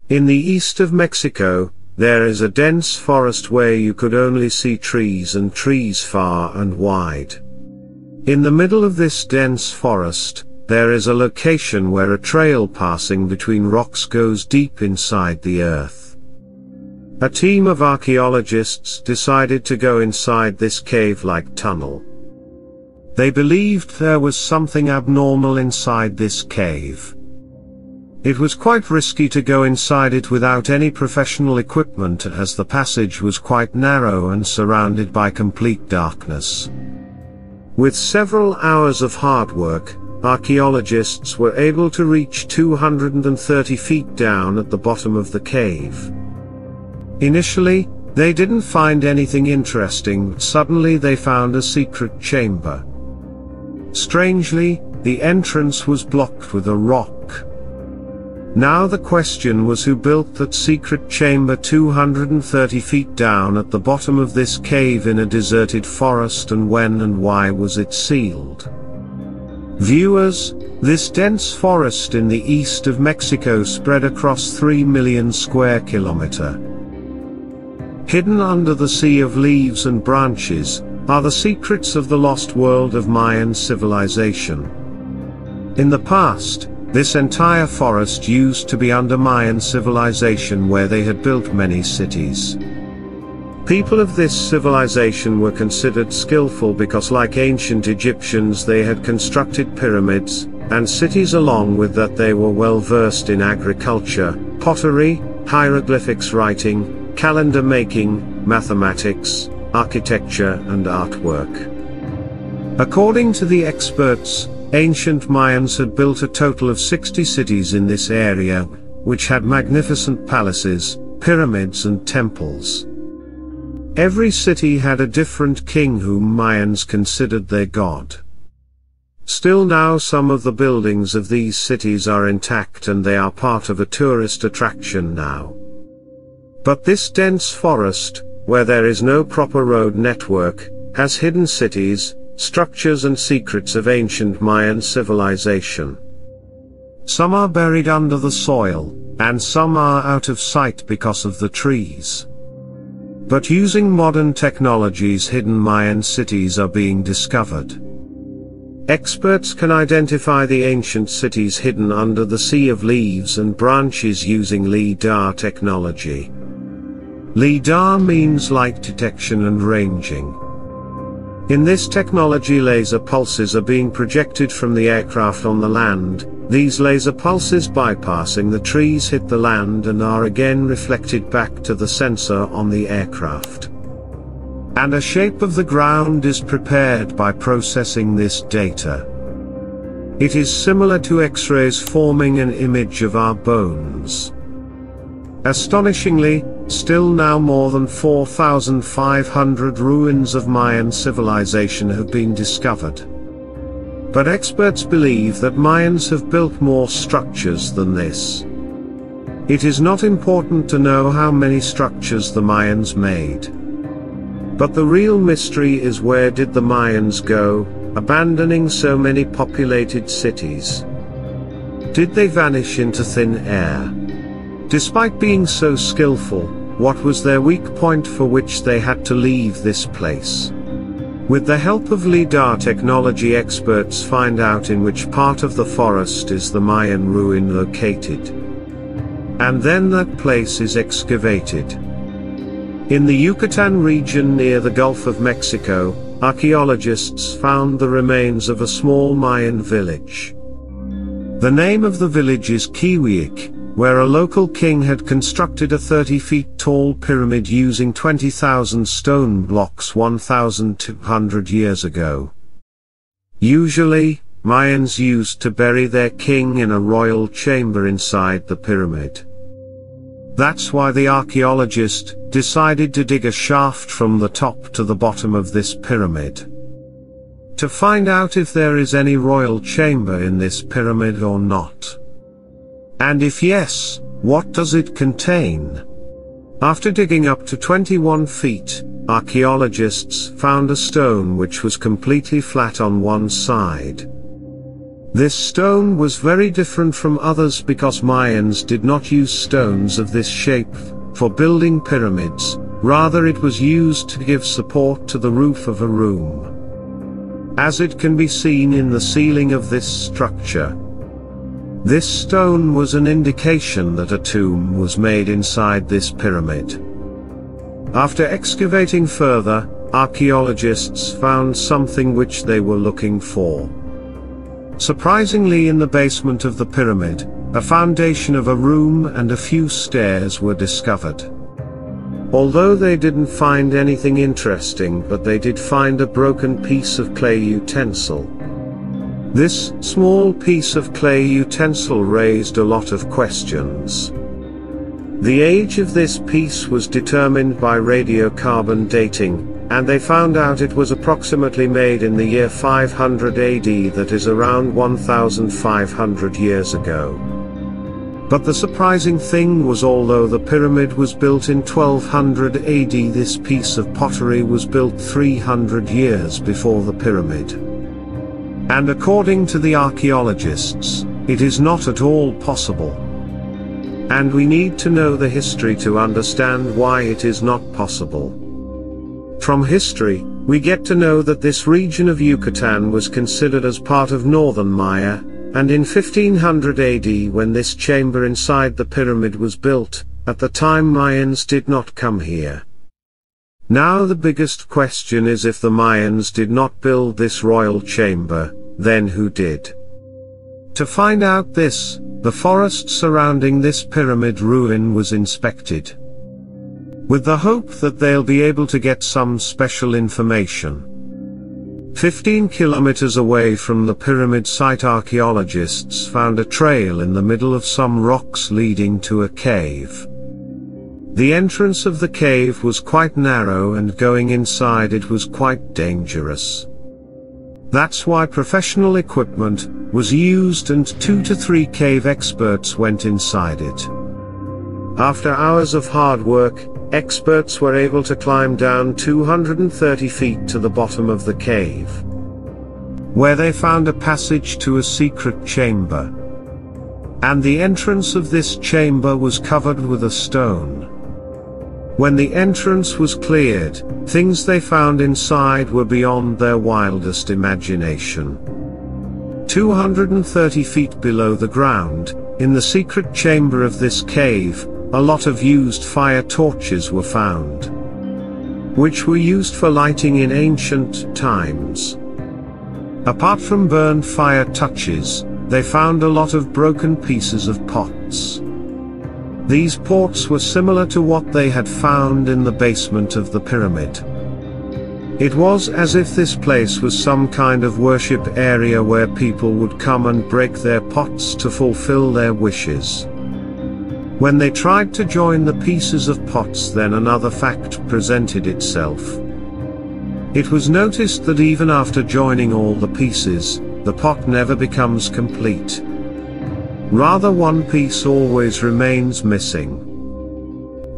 In the east of Mexico, there is a dense forest where you could only see trees and trees far and wide. In the middle of this dense forest, there is a location where a trail passing between rocks goes deep inside the earth. A team of archaeologists decided to go inside this cave-like tunnel. They believed there was something abnormal inside this cave. It was quite risky to go inside it without any professional equipment, as the passage was quite narrow and surrounded by complete darkness. With several hours of hard work, archaeologists were able to reach 230 feet down at the bottom of the cave. Initially, they didn't find anything interesting, but suddenly they found a secret chamber. Strangely, the entrance was blocked with a rock. Now the question was, who built that secret chamber 230 feet down at the bottom of this cave in a deserted forest, and when and why was it sealed? Viewers, this dense forest in the east of Mexico spread across 3 million square kilometers. Hidden under the sea of leaves and branches, are the secrets of the lost world of Mayan civilization. In the past, this entire forest used to be under Mayan civilization, where they had built many cities. People of this civilization were considered skillful because, like ancient Egyptians, they had constructed pyramids and cities. Along with that, they were well versed in agriculture, pottery, hieroglyphics writing, calendar making, mathematics, architecture and artwork. According to the experts, ancient Mayans had built a total of 60 cities in this area, which had magnificent palaces, pyramids and temples. Every city had a different king whom Mayans considered their god. Still now some of the buildings of these cities are intact, and they are part of a tourist attraction now. But this dense forest, where there is no proper road network, has hidden cities, structures and secrets of ancient Mayan civilization. Some are buried under the soil, and some are out of sight because of the trees. But using modern technologies, hidden Mayan cities are being discovered. Experts can identify the ancient cities hidden under the sea of leaves and branches using LIDAR technology. LIDAR means light detection and ranging. In this technology, laser pulses are being projected from the aircraft on the land. These laser pulses, bypassing the trees, hit the land and are again reflected back to the sensor on the aircraft. And a shape of the ground is prepared by processing this data. It is similar to X-rays forming an image of our bones. Astonishingly, still now more than 4,500 ruins of Mayan civilization have been discovered. But experts believe that Mayans have built more structures than this. It is not important to know how many structures the Mayans made. But the real mystery is, where did the Mayans go, abandoning so many populated cities? Did they vanish into thin air? Despite being so skillful, what was their weak point for which they had to leave this place? With the help of LIDAR technology, experts find out in which part of the forest is the Mayan ruin located. And then that place is excavated. In the Yucatan region near the Gulf of Mexico, archaeologists found the remains of a small Mayan village. The name of the village is Kiwiik, where a local king had constructed a 30 feet tall pyramid using 20,000 stone blocks 1,200 years ago. Usually, Mayans used to bury their king in a royal chamber inside the pyramid. That's why the archaeologist decided to dig a shaft from the top to the bottom of this pyramid, to find out if there is any royal chamber in this pyramid or not. And if yes, what does it contain? After digging up to 21 feet, archaeologists found a stone which was completely flat on one side. This stone was very different from others because Mayans did not use stones of this shape for building pyramids, rather it was used to give support to the roof of a room. As it can be seen in the ceiling of this structure. This stone was an indication that a tomb was made inside this pyramid. After excavating further, archaeologists found something which they were looking for. Surprisingly, in the basement of the pyramid, a foundation of a room and a few stairs were discovered. Although they didn't find anything interesting, but they did find a broken piece of clay utensil. This small piece of clay utensil raised a lot of questions. The age of this piece was determined by radiocarbon dating, and they found out it was approximately made in the year 500 AD, that is around 1,500 years ago. But the surprising thing was, although the pyramid was built in 1200 AD, this piece of pottery was built 300 years before the pyramid. And according to the archaeologists, it is not at all possible. And we need to know the history to understand why it is not possible. From history, we get to know that this region of Yucatan was considered as part of northern Maya, and in 1500 AD, when this chamber inside the pyramid was built, at the time Mayans did not come here. Now the biggest question is, if the Mayans did not build this royal chamber, then who did? To find out this, the forest surrounding this pyramid ruin was inspected, with the hope that they'll be able to get some special information. 15 kilometers away from the pyramid site, archaeologists found a trail in the middle of some rocks leading to a cave. The entrance of the cave was quite narrow, and going inside it was quite dangerous. That's why professional equipment was used, and 2 to 3 cave experts went inside it. After hours of hard work, experts were able to climb down 230 feet to the bottom of the cave, where they found a passage to a secret chamber. And the entrance of this chamber was covered with a stone. When the entrance was cleared, things they found inside were beyond their wildest imagination. 230 feet below the ground, in the secret chamber of this cave, a lot of used fire torches were found, which were used for lighting in ancient times. Apart from burned fire touches, they found a lot of broken pieces of pots. These pots were similar to what they had found in the basement of the pyramid. It was as if this place was some kind of worship area where people would come and break their pots to fulfill their wishes. When they tried to join the pieces of pots, then another fact presented itself. It was noticed that even after joining all the pieces, the pot never becomes complete. Rather, one piece always remains missing.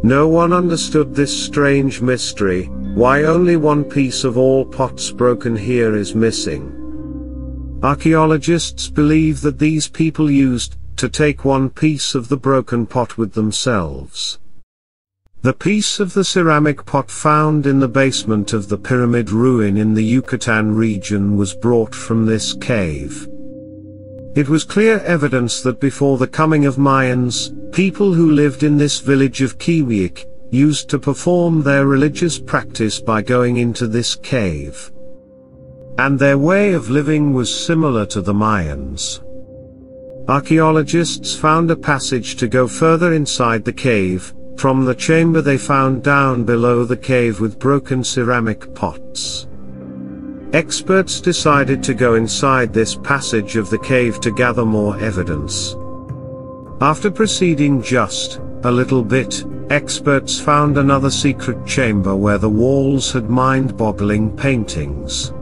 No one understood this strange mystery, why only one piece of all pots broken here is missing. Archaeologists believe that these people used to take one piece of the broken pot with themselves. The piece of the ceramic pot found in the basement of the pyramid ruin in the Yucatan region was brought from this cave. It was clear evidence that before the coming of Mayans, people who lived in this village of Kiwiik used to perform their religious practice by going into this cave. And their way of living was similar to the Mayans. Archaeologists found a passage to go further inside the cave. From the chamber they found down below the cave with broken ceramic pots. Experts decided to go inside this passage of the cave to gather more evidence. After proceeding just a little bit, experts found another secret chamber where the walls had mind-boggling paintings.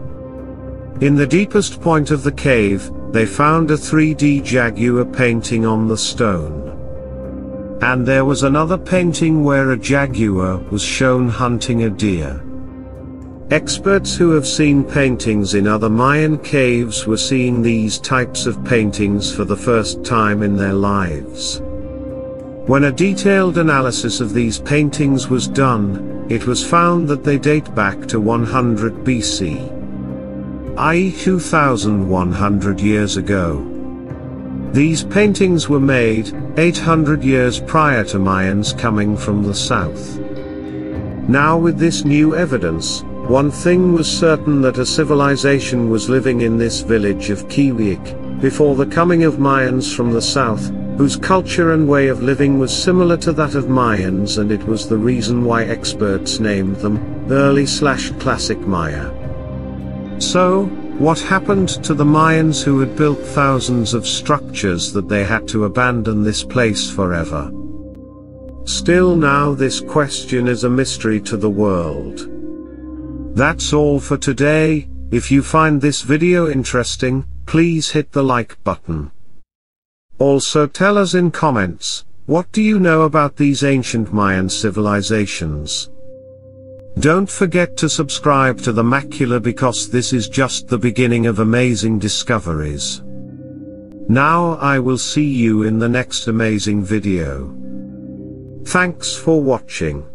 In the deepest point of the cave, they found a 3D jaguar painting on the stone. And there was another painting where a jaguar was shown hunting a deer. Experts who have seen paintings in other Mayan caves were seeing these types of paintings for the first time in their lives. When a detailed analysis of these paintings was done, it was found that they date back to 100 BC, i.e. 2100 years ago. These paintings were made 800 years prior to Mayans coming from the south. Now with this new evidence, one thing was certain, that a civilization was living in this village of Kiwiik, before the coming of Mayans from the south, whose culture and way of living was similar to that of Mayans, and it was the reason why experts named them early/classic Maya. So, what happened to the Mayans who had built thousands of structures that they had to abandon this place forever? Still now this question is a mystery to the world. That's all for today. If you find this video interesting, please hit the like button. Also tell us in comments, what do you know about these ancient Mayan civilizations? Don't forget to subscribe to the Macula, because this is just the beginning of amazing discoveries. Now I will see you in the next amazing video. Thanks for watching.